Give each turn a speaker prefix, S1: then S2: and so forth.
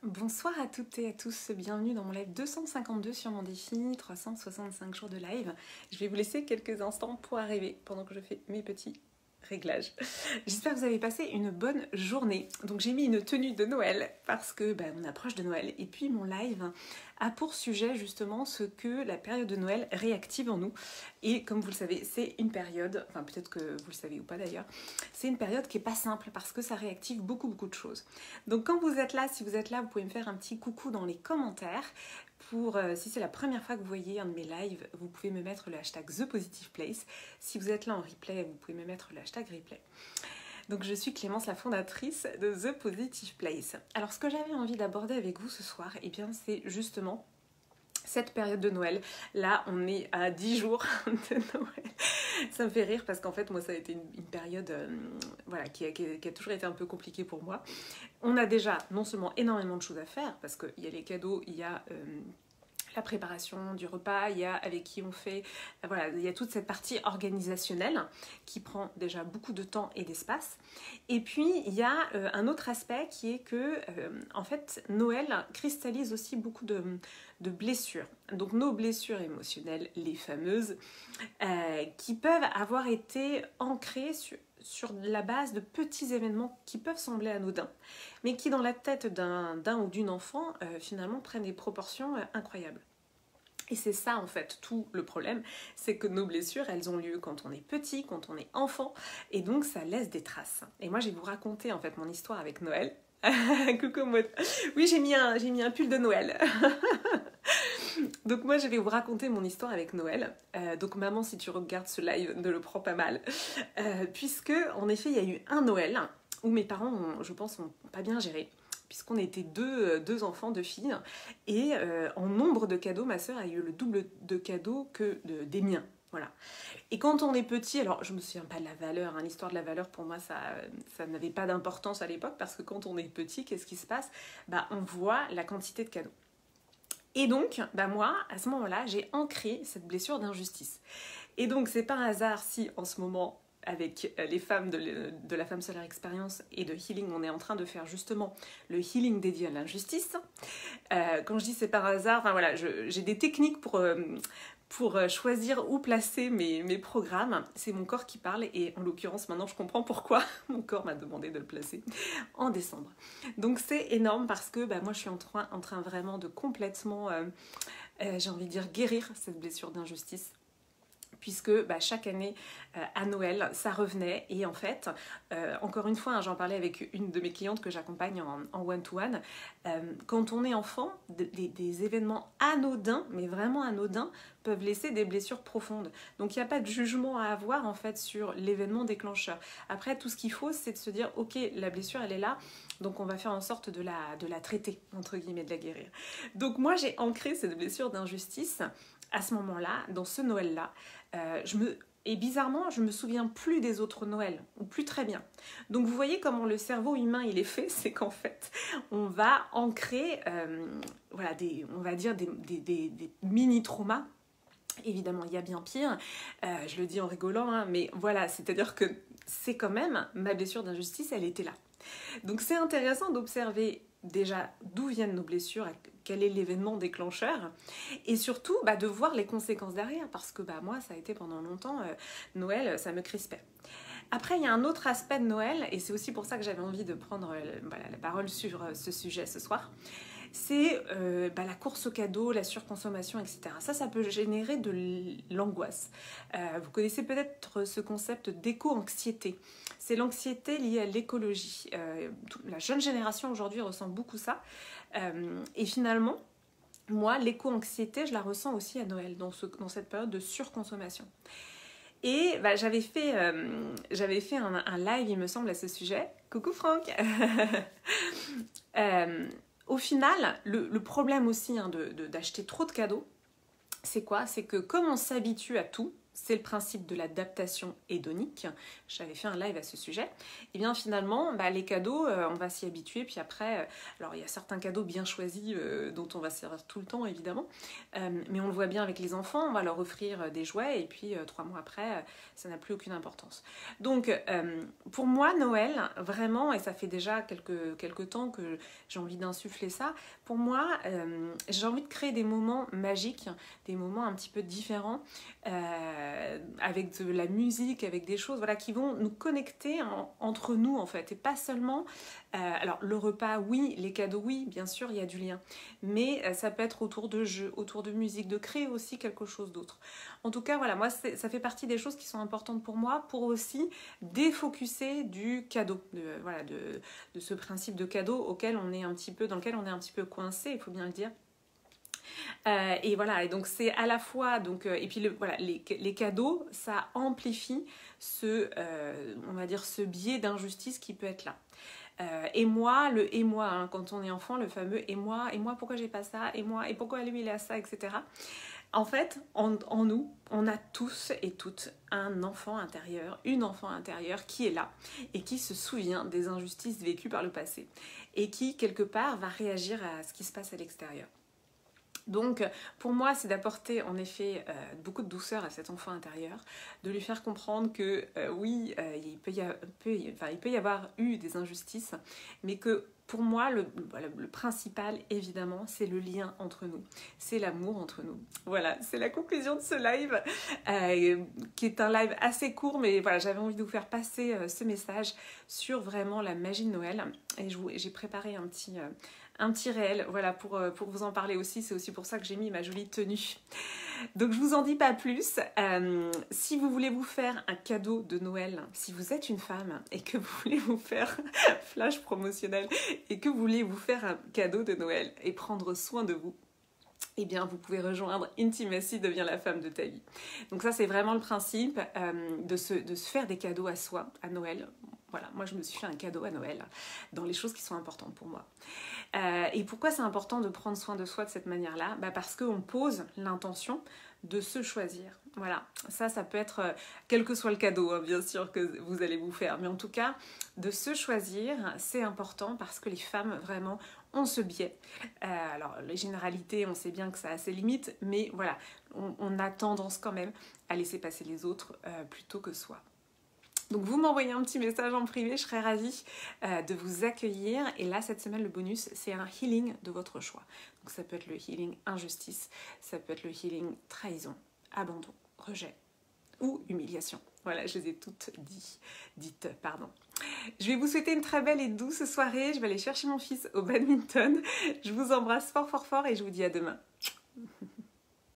S1: Bonsoir à toutes et à tous, bienvenue dans mon live 252 sur mon défi 365 jours de live. Je vais vous laisser quelques instants pour arriver pendant que je fais mes petits réglages. J'espère que vous avez passé une bonne journée. Donc j'ai mis une tenue de Noël parce que on approche de Noël et puis mon live a pour sujet justement ce que la période de Noël réactive en nous. Et comme vous le savez, c'est une période, enfin peut-être que vous le savez ou pas d'ailleurs, c'est une période qui n'est pas simple parce que ça réactive beaucoup de choses. Donc quand vous êtes là, si vous êtes là, vous pouvez me faire un petit coucou dans les commentaires. Si c'est la première fois que vous voyez un de mes lives, vous pouvez me mettre le hashtag ThePositivePlace. Si vous êtes là en replay, vous pouvez me mettre le hashtag replay. Donc je suis Clémence, la fondatrice de The Positive Place. Alors ce que j'avais envie d'aborder avec vous ce soir, c'est justement cette période de Noël. Là, on est à 10 jours de Noël. Ça me fait rire parce qu'en fait, moi, ça a été une période qui a toujours été un peu compliquée pour moi. On a déjà non seulement énormément de choses à faire, parce qu'il y a les cadeaux, il y a la préparation du repas, il y a avec qui on fait, il y a toute cette partie organisationnelle qui prend déjà beaucoup de temps et d'espace. Et puis il y a un autre aspect qui est que en fait Noël cristallise aussi beaucoup de blessures. Donc nos blessures émotionnelles, les fameuses, qui peuvent avoir été ancrées sur la base de petits événements qui peuvent sembler anodins, mais qui dans la tête d'un ou d'une enfant finalement prennent des proportions incroyables. Et c'est ça en fait tout le problème, c'est que nos blessures elles ont lieu quand on est petit, quand on est enfant, et donc ça laisse des traces. Et moi je vais vous raconter en fait mon histoire avec Noël. Coucou Maud. Oui, j'ai mis un pull de Noël. Donc moi je vais vous raconter mon histoire avec Noël. Donc maman, si tu regardes ce live, ne le prends pas mal. Puisque en effet il y a eu un Noël où mes parents, je pense, n'ont pas bien géré. Puisqu'on était deux enfants, deux filles. Et en nombre de cadeaux, ma sœur a eu le double de cadeaux que des miens. Voilà. Et quand on est petit, alors je me souviens pas de la valeur, hein, l'histoire de la valeur pour moi ça n'avait pas d'importance à l'époque parce que quand on est petit, qu'est-ce qui se passe ? On voit la quantité de cadeaux. Et donc, moi, à ce moment-là, j'ai ancré cette blessure d'injustice. Et donc, c'est pas un hasard si en ce moment, avec les femmes de la Femme Solaire Expérience et de Healing, on est en train de faire justement le healing dédié à l'injustice. Quand je dis c'est par hasard, j'ai des techniques pour choisir où placer mes programmes. C'est mon corps qui parle et en l'occurrence maintenant je comprends pourquoi mon corps m'a demandé de le placer en décembre. Donc c'est énorme parce que moi je suis en train vraiment de complètement, j'ai envie de dire, guérir cette blessure d'injustice. Puisque chaque année à Noël ça revenait et en fait encore une fois j'en parlais avec une de mes clientes que j'accompagne en one-to-one, quand on est enfant des événements anodins, mais vraiment anodins, peuvent laisser des blessures profondes. Donc il n'y a pas de jugement à avoir en fait sur l'événement déclencheur. Après tout ce qu'il faut c'est de se dire ok, la blessure elle est là, donc on va faire en sorte de la traiter, entre guillemets, de la guérir. Donc moi j'ai ancré cette blessure d'injustice à ce moment-là, dans ce Noël-là. Et bizarrement, je me souviens plus des autres Noëls, ou plus très bien. Donc vous voyez comment le cerveau humain il est fait, c'est qu'en fait, on va ancrer, on va dire des mini-traumas. Évidemment, il y a bien pire, je le dis en rigolant, hein, mais voilà, c'est-à-dire que c'est quand même, ma blessure d'injustice, elle était là. Donc c'est intéressant d'observer déjà d'où viennent nos blessures, quel est l'événement déclencheur, et surtout de voir les conséquences derrière, parce que moi ça a été pendant longtemps, Noël ça me crispait. Après il y a un autre aspect de Noël, et c'est aussi pour ça que j'avais envie de prendre la parole sur ce sujet ce soir, c'est la course au cadeau, la surconsommation, etc. Ça peut générer de l'angoisse. Vous connaissez peut-être ce concept d'éco-anxiété. C'est l'anxiété liée à l'écologie. La jeune génération aujourd'hui ressent beaucoup ça. Et finalement, moi, l'éco-anxiété, je la ressens aussi à Noël, dans cette période de surconsommation. Et j'avais fait un live, il me semble, à ce sujet. Coucou Franck. Au final, le problème aussi d'acheter trop de cadeaux, c'est quoi ? C'est que comme on s'habitue à tout, c'est le principe de l'adaptation hédonique. J'avais fait un live à ce sujet. Et bien finalement, les cadeaux, on va s'y habituer. Puis après, alors il y a certains cadeaux bien choisis dont on va se servir tout le temps, évidemment. Mais on le voit bien avec les enfants, on va leur offrir des jouets. Et puis 3 mois après, ça n'a plus aucune importance. Donc pour moi, Noël, vraiment, et ça fait déjà quelques temps que j'ai envie d'insuffler ça, pour moi, j'ai envie de créer des moments magiques, des moments un petit peu différents, avec de la musique, avec des choses voilà, qui vont nous connecter entre nous en fait, et pas seulement alors le repas oui, les cadeaux oui, bien sûr il y a du lien, mais ça peut être autour de jeux, autour de musique, de créer aussi quelque chose d'autre. En tout cas voilà, moi ça fait partie des choses qui sont importantes pour moi, pour aussi défocuser du cadeau, de ce principe de cadeau auquel on est un petit peu, dans lequel on est un petit peu coincé, il faut bien le dire. Et voilà, et donc c'est à la fois donc et puis les cadeaux, ça amplifie on va dire ce biais d'injustice qui peut être là. Et moi, hein, quand on est enfant, le fameux et moi pourquoi j'ai pas ça, et moi et pourquoi lui il a ça, etc. En fait, en nous, on a tous et toutes un enfant intérieur, une enfant intérieure qui est là et qui se souvient des injustices vécues par le passé et qui quelque part va réagir à ce qui se passe à l'extérieur. Donc pour moi c'est d'apporter en effet beaucoup de douceur à cet enfant intérieur, de lui faire comprendre que oui il peut y avoir eu des injustices, mais que pour moi le principal évidemment c'est le lien entre nous, c'est l'amour entre nous. Voilà, c'est la conclusion de ce live qui est un live assez court, mais voilà, j'avais envie de vous faire passer ce message sur vraiment la magie de Noël, et j'ai préparé un petit réel, voilà, pour vous en parler aussi. C'est aussi pour ça que j'ai mis ma jolie tenue. Donc je vous en dis pas plus. Si vous voulez vous faire un cadeau de Noël, si vous êtes une femme et que vous voulez vous faire flash promotionnel et que vous voulez vous faire un cadeau de Noël et prendre soin de vous, eh bien vous pouvez rejoindre Intimacy devient la femme de ta vie. Donc ça c'est vraiment le principe de se faire des cadeaux à soi à Noël. Voilà, moi je me suis fait un cadeau à Noël dans les choses qui sont importantes pour moi. Et pourquoi c'est important de prendre soin de soi de cette manière-là ? Parce qu'on pose l'intention de se choisir. Voilà, ça peut être, quel que soit le cadeau, hein, bien sûr, que vous allez vous faire. Mais en tout cas, de se choisir, c'est important parce que les femmes, vraiment, ont ce biais. Alors, les généralités, on sait bien que ça a ses limites, mais voilà, on a tendance quand même à laisser passer les autres plutôt que soi. Donc vous m'envoyez un petit message en privé, je serais ravie de vous accueillir. Et là, cette semaine, le bonus, c'est un healing de votre choix. Donc ça peut être le healing injustice, ça peut être le healing trahison, abandon, rejet ou humiliation. Voilà, je les ai toutes dites. Je vais vous souhaiter une très belle et douce soirée. Je vais aller chercher mon fils au badminton. Je vous embrasse fort fort fort et je vous dis à demain.